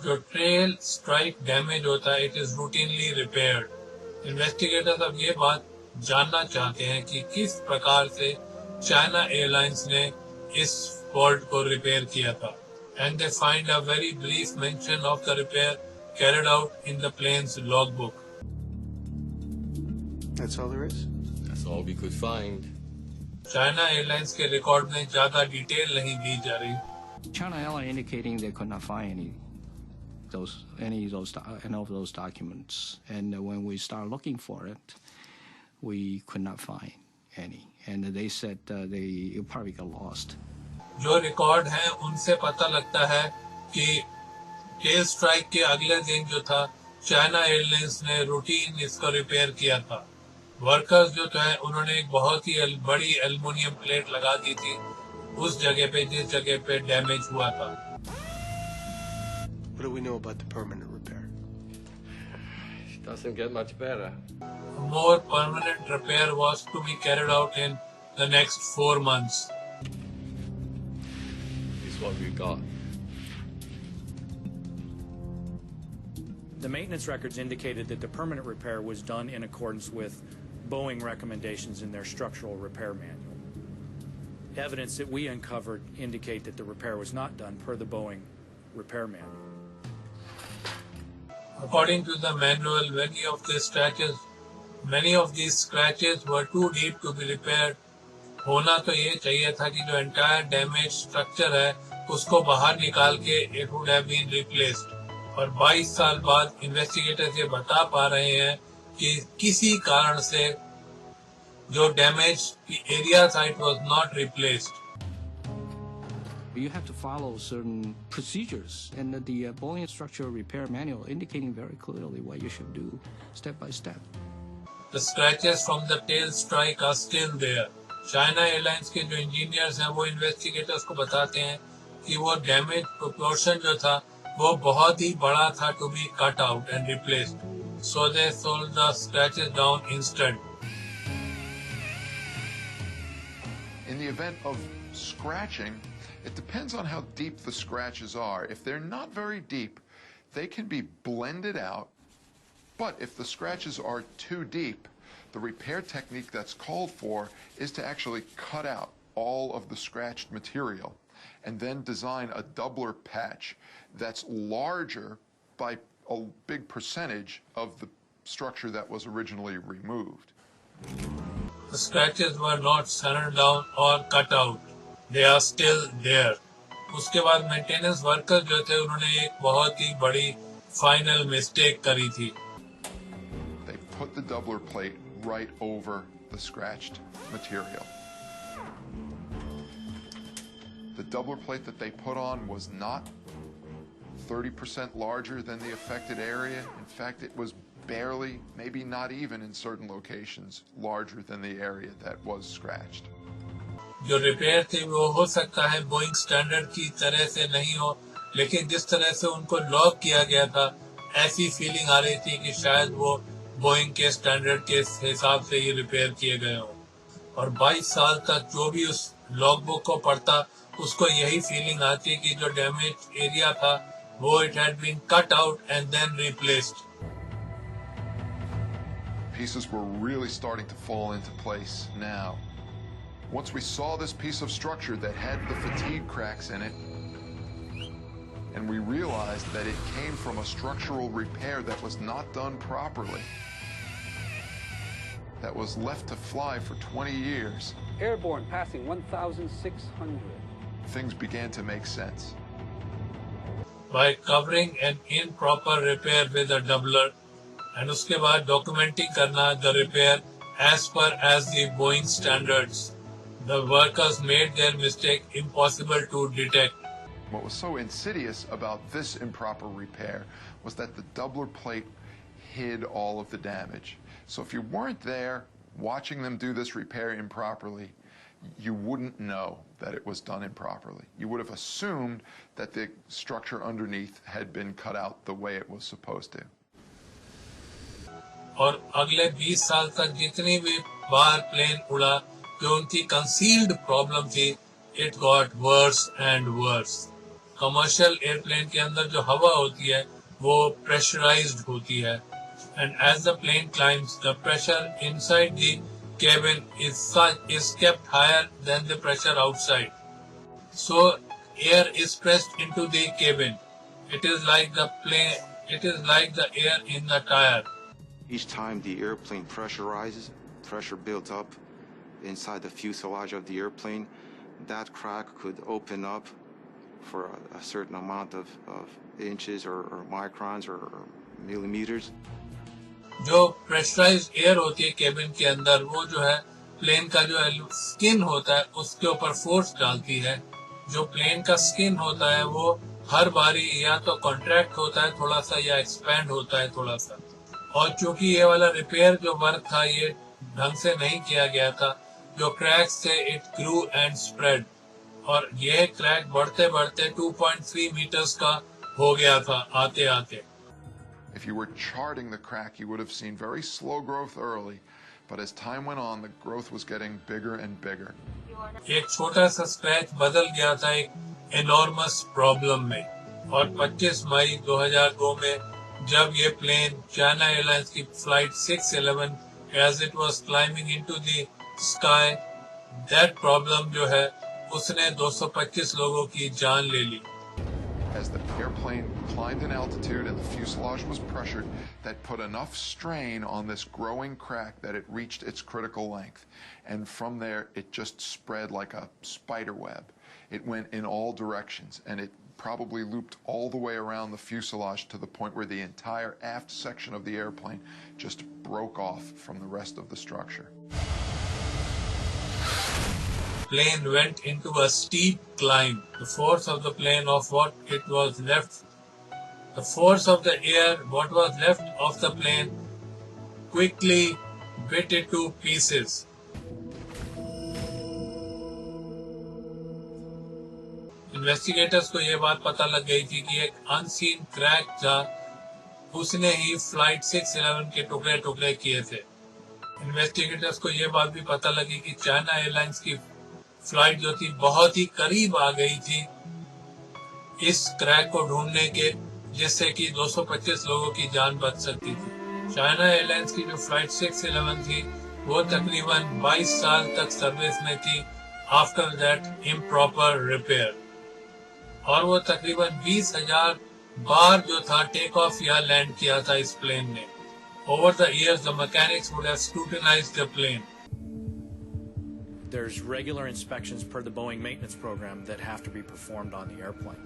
Speaker 1: जो tail strike damage होता है, it is routinely repaired. Investigators अब ये बात जानना चाहते हैं कि किस प्रकार से China Airlines ने इस fault को repair किया था. And they find a very brief mention of the repair carried out in the plane's logbook.
Speaker 16: That's all there is?
Speaker 11: That's all we could find.
Speaker 1: China Airlines के record में ज़्यादा detail नहीं दी जा रही.
Speaker 14: China Airlines indicating they could not find any of those documents, and when we start looking for it, we could not find any, and they said they probably got lost.
Speaker 1: जो record है उनसे पता लगता है कि tell strike के अगले दिन जो था चाइना एयरलाइंस ने रूटीन इसको रिपेयर किया था. वर्कर्स जो है उन्होंने एक बहुत ही बड़ी एल्युमिनियम प्लेट लगा दी थी उस जगह पे जिस जगह पे डैमेज हुआ था.
Speaker 16: What do we know about the permanent repair?
Speaker 11: It doesn't get much better.
Speaker 1: A more permanent repair was to be carried out in the next 4 months.
Speaker 11: This is what we got.
Speaker 17: The maintenance records indicated that the permanent repair was done in accordance with Boeing recommendations in their structural repair manual. Evidence that we uncovered indicate that the repair was not done per the Boeing repair manual.
Speaker 1: According to the manual, many of these scratches were too deep to be repaired. होना तो ये चाहिए था कि जो entire damaged structure है उसको बाहर निकाल के it would have been replaced. और 22 साल बाद investigators ये बता पा रहे हैं कि किसी कारण से जो damaged area था it was not replaced.
Speaker 14: You have to follow certain procedures, and the Boeing structural repair manual indicating very clearly what you should do step by step.
Speaker 1: The scratches from the tail strike are still there. China Airlines के जो engineers हैं वो investigators को बताते हैं कि वो damage proportion जो था वो बहुत ही बड़ा था to be cut out and replaced. So they sold the scratches down instead.
Speaker 15: In the event of scratching, it depends on how deep the scratches are. If they're not very deep, they can be blended out. But if the scratches are too deep, the repair technique that's called for is to actually cut out all of the scratched material and then design a doubler patch that's larger by a big percentage of the structure that was originally removed.
Speaker 1: The scratches were not sanded down or cut out. They are still there. उसके बाद maintenance worker जो थे उन्होंने एक बहुत ही बड़ी final mistake करी थी.
Speaker 15: They put the doubler plate right over the scratched material. The doubler plate that they put on was not 30% larger than the affected area. In fact, it was barely, maybe not even in certain locations, larger than the area that was scratched.
Speaker 1: जो repair थी वो हो सकता है Boeing standard की तरह से नहीं हो, लेकिन जिस तरह से उनको लॉक किया गया था, ऐसी फीलिंग आ रही थी कि शायद वो बोइंग के स्टैंडर्ड के हिसाब से ही रिपेयर किए गए हों। और 22 साल तक जो भी उस लॉगबुक को पढ़ता, उसको यही फीलिंग आती कि जो डैमेज एरिया था वो it had been cut out and then replaced.
Speaker 15: Pieces were really starting to fall into place now. Once we saw this piece of structure that had the fatigue cracks in it, and we realized that it came from a structural repair that was not done properly, that was left to fly for 20 years.
Speaker 6: Airborne passing 1,600.
Speaker 15: Things began to make sense.
Speaker 1: By covering an improper repair with a doubler, and उसके बाद documenting करना the repair as per as the Boeing standards, the workers made their mistake impossible to detect.
Speaker 15: What was so insidious about this improper repair was that the doubler plate hid all of the damage. So if you weren't there watching them do this repair improperly, you wouldn't know that it was done improperly. You would have assumed that the structure underneath had been cut out the way it was supposed to.
Speaker 1: और अगले 20 साल तक जितनी भी बार plane उड़ा, जो उनकी concealed problem थी, it got worse and worse. Commercial airplane के अंदर जो हवा होती है वो प्रेशराइज्ड होती है, and as the plane climbs, the pressure inside the cabin is kept higher than the pressure outside. So air is pressed into the cabin. It is like the air in the tire.
Speaker 19: Each time the airplane pressurizes, pressure built up inside the fuselage of the airplane, that crack could open up for a certain amount of inches or microns or millimeters.
Speaker 1: जो pressurised air होती है cabin के अंदर, वो जो है plane का जो स्किन होता है उसके ऊपर फोर्स डालती है। जो प्लेन का स्किन होता है वो हर बारी या तो कॉन्ट्रैक्ट होता है थोड़ा सा या एक्सपैंड होता है थोड़ा सा। और चूंकि ये वाला रिपेयर जो वर्क था ये ढंग से नहीं किया गया था, जो क्रैक्स थे इट ग्रू एंड स्प्रेड, और ये क्रैक बढ़ते बढ़ते 2.3 मीटर्स का हो गया था आते आते।
Speaker 15: If you were charting the crack, you would have seen very slow growth early, but as time went on, the growth was getting bigger and bigger.
Speaker 1: एक छोटा सा स्क्रैच बदल गया था एक एनॉर्मस प्रॉब्लम में, और 25 मई 2002 में जब ये प्लेन चाइना एयरलाइंस की flight 611 as it was climbing into the sky, that problem जो है उसने 225 लोगों की जान ले ली।
Speaker 15: As the airplane climbed in altitude and the fuselage was pressured, that put enough strain on this growing crack that it reached its critical length. And from there, it just spread like a spider web. It went in all directions, and it probably looped all the way around the fuselage to the point where the entire aft section of the airplane just broke off from the rest of the structure.
Speaker 1: Plane went into a steep climb. The force of the plane of what it was left, the force of the air, what was left of the plane, quickly bit it to pieces. Investigators को ये बात पता लग गई थी कि एक unseen crack था, उसने ही फ्लाइट 611 के टुकड़े टुकड़े किए थे। इन्वेस्टिगेटर्स को ये बात भी पता लगी कि चाइना एयरलाइंस की फ्लाइट जो थी बहुत ही करीब आ गई थी इस क्रैक को ढूंढने के, जिससे कि 225 लोगों की जान बच सकती थी। चाइना एयरलाइंस की जो फ्लाइट 611 थी वो तकरीबन 22 साल तक सर्विस में थी आफ्टर दैट इम्प्रॉपर रिपेयर, और वो तकरीबन 20,000 बार जो था टेक ऑफ या लैंड किया था इस प्लेन ने। Over the years, the mechanics would have scrutinized the plane.
Speaker 17: There's regular inspections per the Boeing maintenance program that have to be performed on the airplane.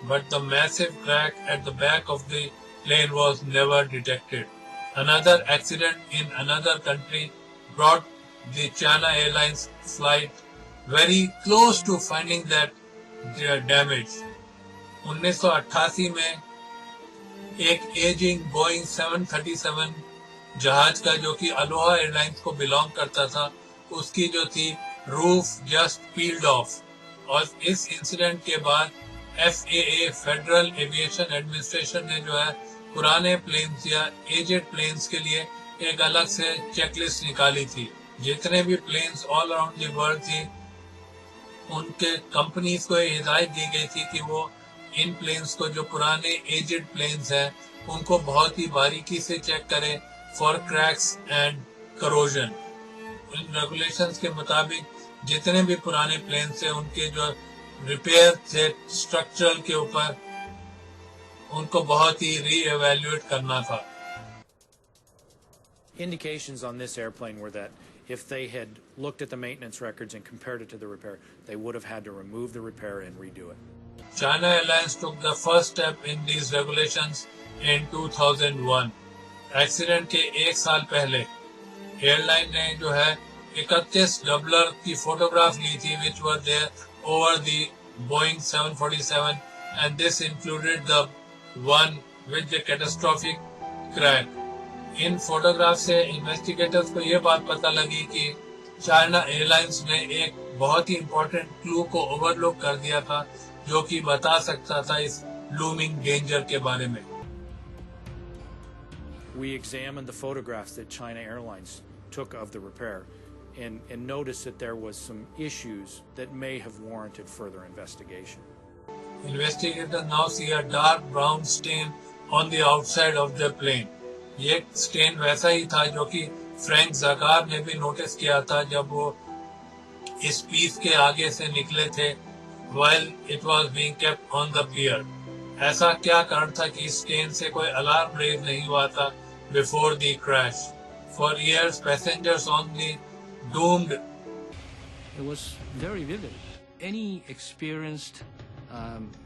Speaker 1: But the massive crack at the back of the plane was never detected. Another accident in another country brought the China Airlines flight very close to finding that damage. 1988 में एक ageing Boeing 737 जहाज का, जो कि Aloha airlines को belong करता था, उसकी जो थी रूफ जस्ट पील्ड ऑफ। और इस इंसिडेंट के बाद FAA फेडरल एविएशन एडमिनिस्ट्रेशन ने जो है पुराने प्लेन्स या एजेड प्लेन्स के लिए एक अलग से चेकलिस्ट निकाली थी। जितने भी planes all around the world थी उनके कंपनीज को हिदायत दी गई थी कि वो इन प्लेन्स को, जो पुराने एजेड प्लेन्स हैं, उनको बहुत ही बारीकी से चेक करें for cracks and corrosion. In regulations के मुताबिक जितने भी पुराने प्लेन्स थे उनके जो रिपेयर थे स्ट्रक्चरल के ऊपर, उनको बहुत ही रीएवैल्यूएट करना था।
Speaker 17: Indications on this airplane were that if they had looked at the maintenance records and compared it to the repair, they would have had to remove the repair and redo it.
Speaker 1: China Airlines took the first step in these regulations in 2001. Accident के एक साल पहले airline ने जो है 31 doubler की photograph ली थी which were there over the Boeing 747 and this included the one with the catastrophic crack. In photograph से इन्वेस्टिगेटर्स को ये बात पता लगी कि चाइना एयरलाइंस ने एक बहुत ही इम्पोर्टेंट क्लू को ओवरलुक कर दिया था जो कि बता सकता था इस लूमिंग डेंजर के बारे में।
Speaker 17: We examined the photographs that China Airlines took of the repair and noticed that there was some issues that may have warranted further investigation.
Speaker 1: Investigators now see a dark brown stain on the outside of the plane. ये stand वैसा ही था जो कि Frank ज़कार ने भी notice किया था जब वो इस पीस के आगे से निकले थे while it was being kept on the pier. ऐसा क्या कारण था कि इस स्टेन से कोई अलार्म रेज नहीं हुआ था before the crash? For years, passengers on the doomed.
Speaker 14: It was very vivid. Any experienced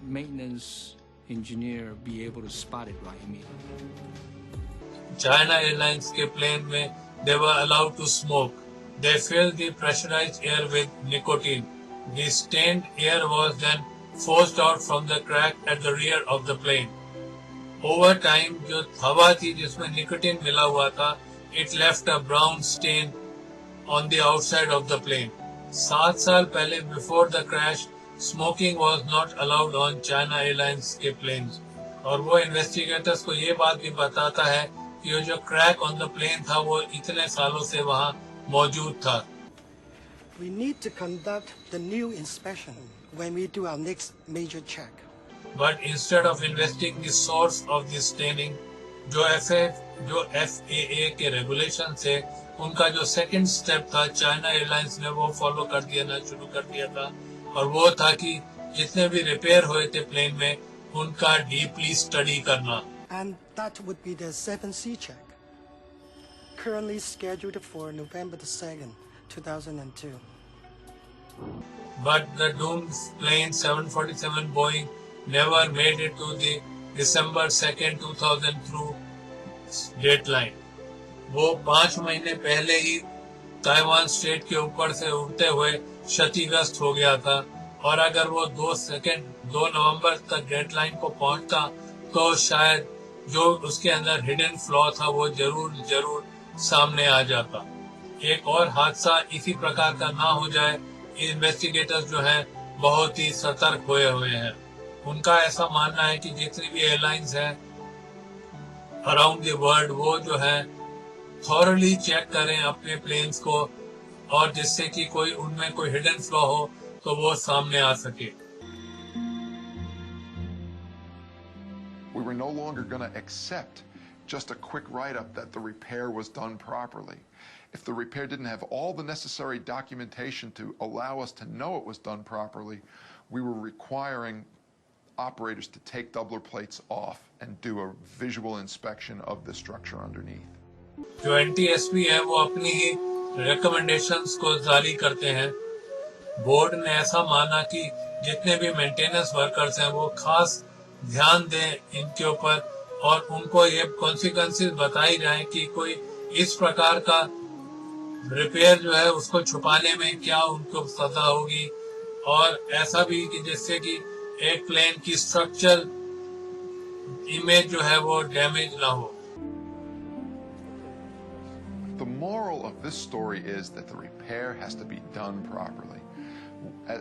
Speaker 14: maintenance engineer be able to spot it right immediately.
Speaker 1: China Airlines के plane में they were allowed to smoke. They filled the pressurized air with nicotine. The stained air was then forced out from the crack at the rear of the plane. Over time, जो हवा थी जिसमें nicotine मिला हुआ था, it left a brown stain on the outside of the plane. 7 साल पहले, before the crash, smoking was not allowed on China Airlines के planes. और वो investigators को ये बात भी बताता है कि जो crack on the plane था, वो इतने सालों से वहाँ मौजूद था.
Speaker 21: We need to conduct the new inspection when we do our next major check.
Speaker 1: But instead of investigating the source of the staining, जो FAA के रेगुलेशन थे, उनका जो सेकंड स्टेप था चाइना एयरलाइंस ने वो फॉलो कर दिया शुरू कर दिया था, और वो था कि जितने भी रिपेयर हुए थे प्लेन में उनका डीपली स्टडी करना.
Speaker 21: And that would be the 7C check, currently scheduled for November the 2nd, 2002.
Speaker 1: But the doomed plane 747 Boeing never made it to the December 2nd, 2002 deadline. वो 5 महीने पहले ही ताइवान स्टेट के ऊपर से उड़ते हुए क्षतिग्रस्त हो गया था, और अगर वो 2 नवंबर तक डेडलाइन को पहुंचता तो शायद जो उसके अंदर हिडन फ्लॉ था वो जरूर सामने आ जाता. एक और हादसा इसी प्रकार का ना हो जाए, इन्वेस्टिगेटर्स जो हैं बहुत ही सतर्क हुए हैं. उनका ऐसा मानना है कि जितनी भी एयरलाइंस हैं अराउंड द वर्ल्ड, वो जो है थॉरली चेक करें अपने प्लेन्स को, और जिससे कि कोई उनमें कोई हिडन फ्लॉ हो तो वो सामने आ सके.
Speaker 15: We were no longer going to accept just a quick write-up that the repair was done properly. If the repair didn't have all the necessary documentation to allow us to know it was done properly, we were requiring operators to take doubler plates off and do a visual inspection of the structure underneath.
Speaker 1: जो NTSB है वो अपनी ही recommendations को जारी करते हैं. Board ने ऐसा माना कि जितने भी मेंटेनेंस वर्कर्स हैं वो खास ध्यान दें इनके ऊपर, और उनको ये कॉन्सिक्वेंसेस बताई जाएं कि कोई इस प्रकार का रिपेयर जो है उसको छुपाने में क्या उनको सजा होगी, और ऐसा भी कि जिससे कि एक प्लेन की स्ट्रक्चरल इमेज जो है वो डैमेज ना हो.
Speaker 15: The moral moral of this story is that the repair has to be done properly.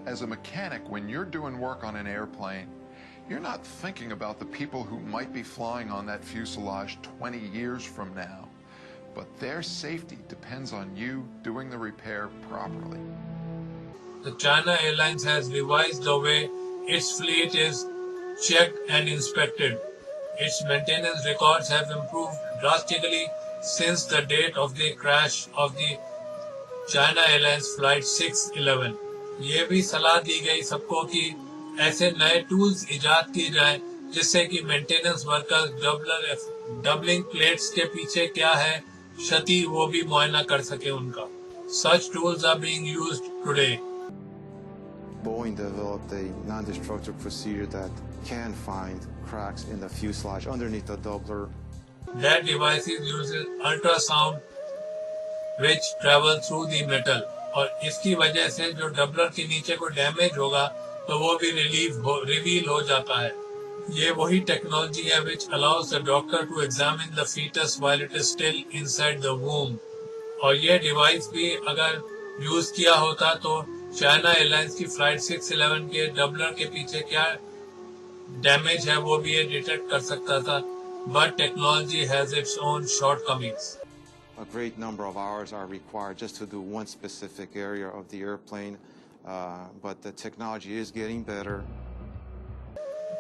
Speaker 15: As a mechanic, when you're doing work on an airplane, you're not thinking about the people who might be flying on that fuselage 20 years from now, but their safety depends on you doing the repair properly.
Speaker 1: The China Airlines has revised the way its fleet is checked and inspected. Its maintenance records have improved drastically since the date of the crash of the China Airlines Flight 611. ये भी सलाह दी गई सबको कि ऐसे नए tools इजाद किए जाएं जिससे कि मेंटेनेंस वर्कर्स डबलिंग प्लेट्स के पीछे क्या है क्षति वो भी मुआयना कर सके उनका. Such tools are being used today.
Speaker 19: Boeing developed a non-destructive procedure that can find cracks in the fuselage underneath the doubler.
Speaker 1: That device uses ultrasound which travel through the metal. और इसकी वजह से जो डबलर के नीचे कोई damage होगा तो वो भी रिवील हो जाता है. ये वही टेक्नोलॉजी है which allows the doctor to examine the fetus while it is still inside the womb. और ये डिवाइस भी अगर यूज किया होता तो चाइना एयरलाइंस की फ्लाइट 611 के डबलर के पीछे क्या डैमेज है वो भी ये डिटेक्ट कर सकता था. But technology has its own shortcomings.
Speaker 19: A great number of hours are required just to do one specific area of the airplane, but the technology is getting better.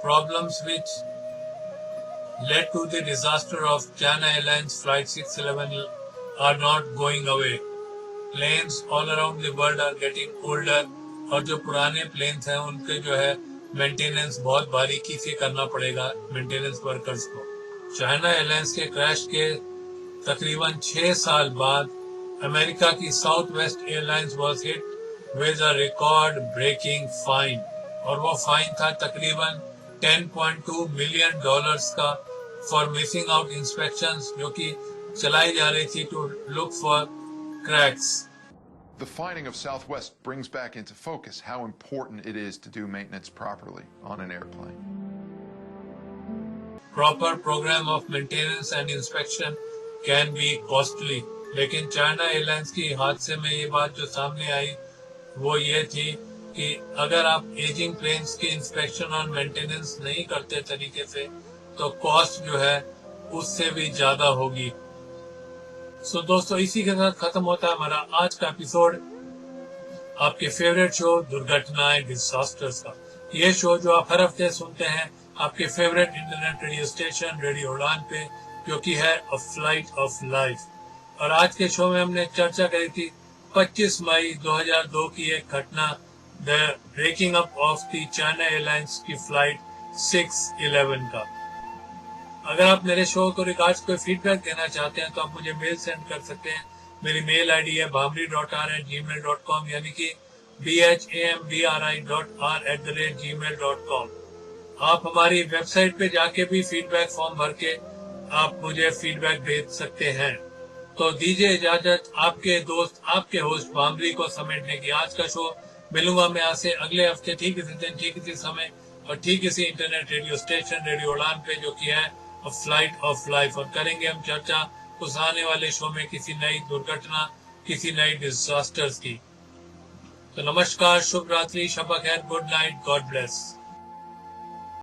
Speaker 1: Problems which led to the disaster of China Airlines Flight 611 are not going away. Planes all around the world are getting older और जो पुराने planes हैं उनके जो है maintenance बहुत बारीकी से करना पड़ेगा मेंटेनेंस वर्कर्स को. चाइना एयरलाइंस के क्रैश के तकरीबन 6 साल बाद अमेरिका की South West Airlines was hit with a record breaking fine और वो फाइन था तकरीबन $10.2 मिलियन का फॉर मिसिंग आउट इंस्पेक्शंस जो कि चलाई जा रही थी to look for cracks.
Speaker 15: The finding of Southwest brings back into focus how important it is to do maintenance properly on an airplane.
Speaker 1: Proper program of maintenance and inspection can be costly. लेकिन China Airlines की हादसे में ये बात जो सामने आई वो ये थी कि अगर आप एजिंग प्लेन्स की इंस्पेक्शन और मेंटेनेंस नहीं करते तरीके से तो कॉस्ट जो है उससे भी ज्यादा होगी. सो दोस्तों इसी के साथ खत्म होता है हमारा आज का एपिसोड आपके फेवरेट शो दुर्घटनाएं डिजास्टर्स का. ये शो जो आप हर हफ्ते सुनते हैं आपके favourite internet radio station radio उड़ान पे जो कि है अ फ्लाइट ऑफ लाइफ. और आज के शो में हमने चर्चा करी थी 25 मई 2002 की एक घटना the breaking up of the China Airlines की फ्लाइट 611 का. अगर आप मेरे शो को रिगार्ड्स कोई फीडबैक देना चाहते हैं तो आप मुझे मेल सेंड कर सकते हैं. मेरी मेल आईडी है bhamri.r@gmail.com यानी कि bhambri.r@gmail.com. आप हमारी वेबसाइट पे जाके भी फीडबैक फॉर्म भर के आप मुझे फीडबैक भेज सकते हैं. तो दीजिए इजाजत आपके दोस्त आपके होस्ट भामरी को समेटने की. आज का शो मिलूंगा मैं आज से अगले हफ्ते ठीक इसी दिन ठीक इसी समय और ठीक इसी इंटरनेट रेडियो स्टेशन रेडियो उड़ान पे जो कि है अ फ्लाइट ऑफ लाइफ. और करेंगे हम चर्चा उस आने वाले शो में किसी नई दुर्घटना किसी नई डिजास्टर्स की. तो नमस्कार, शुभ रात्रि, शब खैर, गुड नाइट, गॉड ब्लेस.